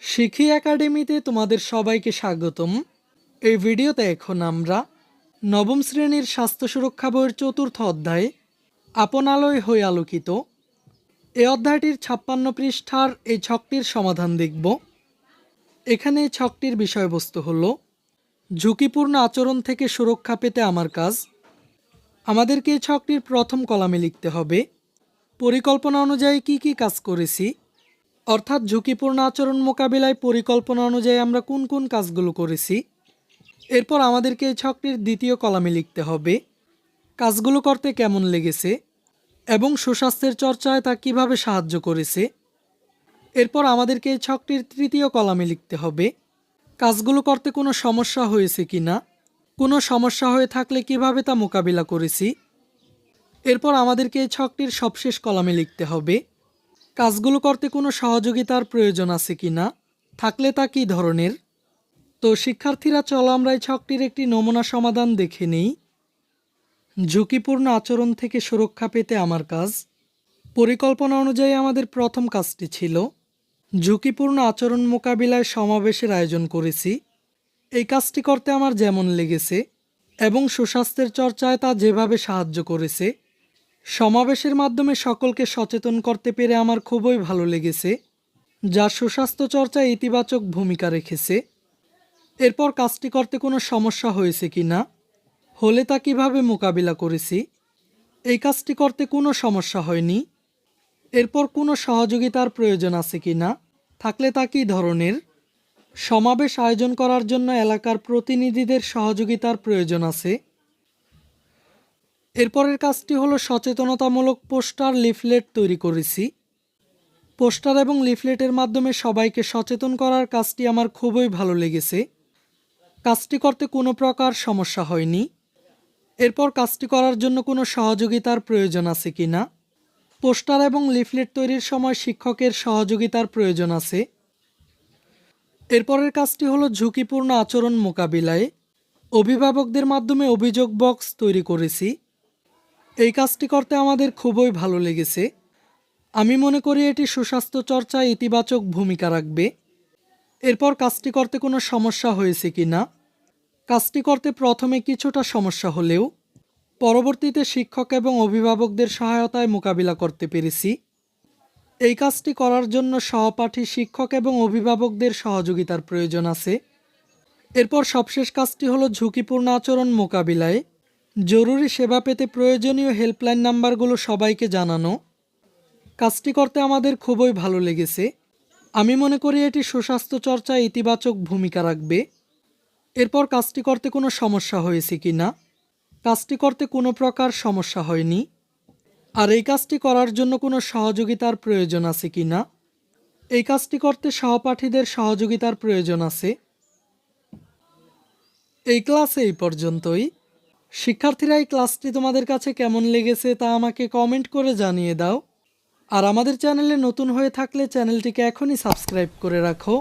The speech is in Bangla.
শিখি একাডেমিতে তোমাদের সবাইকে স্বাগতম। এই ভিডিওতে এখন আমরা নবম শ্রেণীর স্বাস্থ্য সুরক্ষা বইয়ের চতুর্থ অধ্যায় আপন আলোয় হই আলোকিত এই অধ্যায়টির 56 পৃষ্ঠার এই ছকটির সমাধান দেখব। এখানে এই ছকটির বিষয়বস্তু হলো ঝুঁকিপূর্ণ আচরণ থেকে সুরক্ষা পেতে আমার কাজ। আমাদেরকে এই ছকটির প্রথম কলামে লিখতে হবে পরিকল্পনা অনুযায়ী কি কি কাজ করেছি, অর্থাৎ ঝুঁকিপূর্ণ আচরণ মোকাবিলায় পরিকল্পনা অনুযায়ী আমরা কোন কোন কাজগুলো করেছি। এরপর আমাদেরকে এই ছকটির দ্বিতীয় কলামে লিখতে হবে কাজগুলো করতে কেমন লেগেছে এবং সুস্বাস্থ্যের চর্চায় তা কিভাবে সাহায্য করেছে। এরপর আমাদেরকে এই ছকটির তৃতীয় কলামে লিখতে হবে কাজগুলো করতে কোনো সমস্যা হয়েছে কিনা, কোনো সমস্যা হয়ে থাকলে কিভাবে তা মোকাবিলা করেছি। এরপর আমাদেরকে এই ছকটির সবশেষ কলামে লিখতে হবে কাজগুলো করতে কোনো সহযোগিতার প্রয়োজন আছে কিনা, থাকলে তা কী ধরনের। তো শিক্ষার্থীরা, চলো আমরা এই ছকটির একটি নমুনা সমাধান দেখে নিই। ঝুঁকিপূর্ণ আচরণ থেকে সুরক্ষা পেতে আমার কাজ। পরিকল্পনা অনুযায়ী আমাদের প্রথম কাজটি ছিল ঝুঁকিপূর্ণ আচরণ মোকাবিলায় সমাবেশের আয়োজন করেছি। এই কাজটি করতে আমার যেমন লেগেছে এবং সুস্বাস্থ্যের চর্চায় তা যেভাবে সাহায্য করেছে, সমাবেশের মাধ্যমে সকলকে সচেতন করতে পেরে আমার খুবই ভালো লেগেছে, যা সুস্বাস্থ্য চর্চায় ইতিবাচক ভূমিকা রেখেছে। এরপর কাজটি করতে কোনো সমস্যা হয়েছে কি না, হলে তা কিভাবে মোকাবিলা করেছি। এই কাজটি করতে কোনো সমস্যা হয়নি। এরপর কোনো সহযোগিতার প্রয়োজন আছে কি না, থাকলে তা কী ধরনের। সমাবেশ আয়োজন করার জন্য এলাকার প্রতিনিধিদের সহযোগিতার প্রয়োজন আছে। এরপরের কাজটি হলো সচেতনতামূলক পোস্টার লিফলেট তৈরি করেছি। পোস্টার এবং লিফলেটের মাধ্যমে সবাইকে সচেতন করার কাজটি আমার খুবই ভালো লেগেছে। কাজটি করতে কোনো প্রকার সমস্যা হয়নি। এরপর কাজটি করার জন্য কোনো সহযোগিতার প্রয়োজন আছে কি না। পোস্টার এবং লিফলেট তৈরির সময় শিক্ষকের সহযোগিতার প্রয়োজন আছে। এরপরের কাজটি হলো ঝুঁকিপূর্ণ আচরণ মোকাবিলায় অভিভাবকদের মাধ্যমে অভিযোগ বক্স তৈরি করেছি। এই কাজটি করতে আমাদের খুবই ভালো লেগেছে। আমি মনে করি এটি সুস্বাস্থ্য চর্চায় ইতিবাচক ভূমিকা রাখবে। এরপর কাজটি করতে কোনো সমস্যা হয়েছে কি না। কাজটি করতে প্রথমে কিছুটা সমস্যা হলেও পরবর্তীতে শিক্ষক এবং অভিভাবকদের সহায়তায় মোকাবিলা করতে পেরেছি। এই কাজটি করার জন্য সহপাঠী, শিক্ষক এবং অভিভাবকদের সহযোগিতার প্রয়োজন আছে। এরপর সবশেষ কাজটি হলো ঝুঁকিপূর্ণ আচরণ মোকাবিলায় জরুরি সেবা পেতে প্রয়োজনীয় হেল্পলাইন নাম্বারগুলো সবাইকে জানানো। কাজটি করতে আমাদের খুবই ভালো লেগেছে। আমি মনে করি এটি সুস্বাস্থ্য চর্চায় ইতিবাচক ভূমিকা রাখবে। এরপর কাজটি করতে কোনো সমস্যা হয়েছে কি না। কাজটি করতে কোনো প্রকার সমস্যা হয়নি। আর এই কাজটি করার জন্য কোনো সহযোগিতার প্রয়োজন আছে কি না। এই কাজটি করতে সহপাঠীদের সহযোগিতার প্রয়োজন আছে। এই ক্লাসে এই পর্যন্তই। শিক্ষার্থীরা, এই ক্লাসটি তোমাদের কাছে কেমন লেগেছে তা আমাকে কমেন্ট করে জানিয়ে দাও। আর আমাদের চ্যানেলে নতুন হয়ে থাকলে চ্যানেলটিকে এখনই সাবস্ক্রাইব করে রাখো।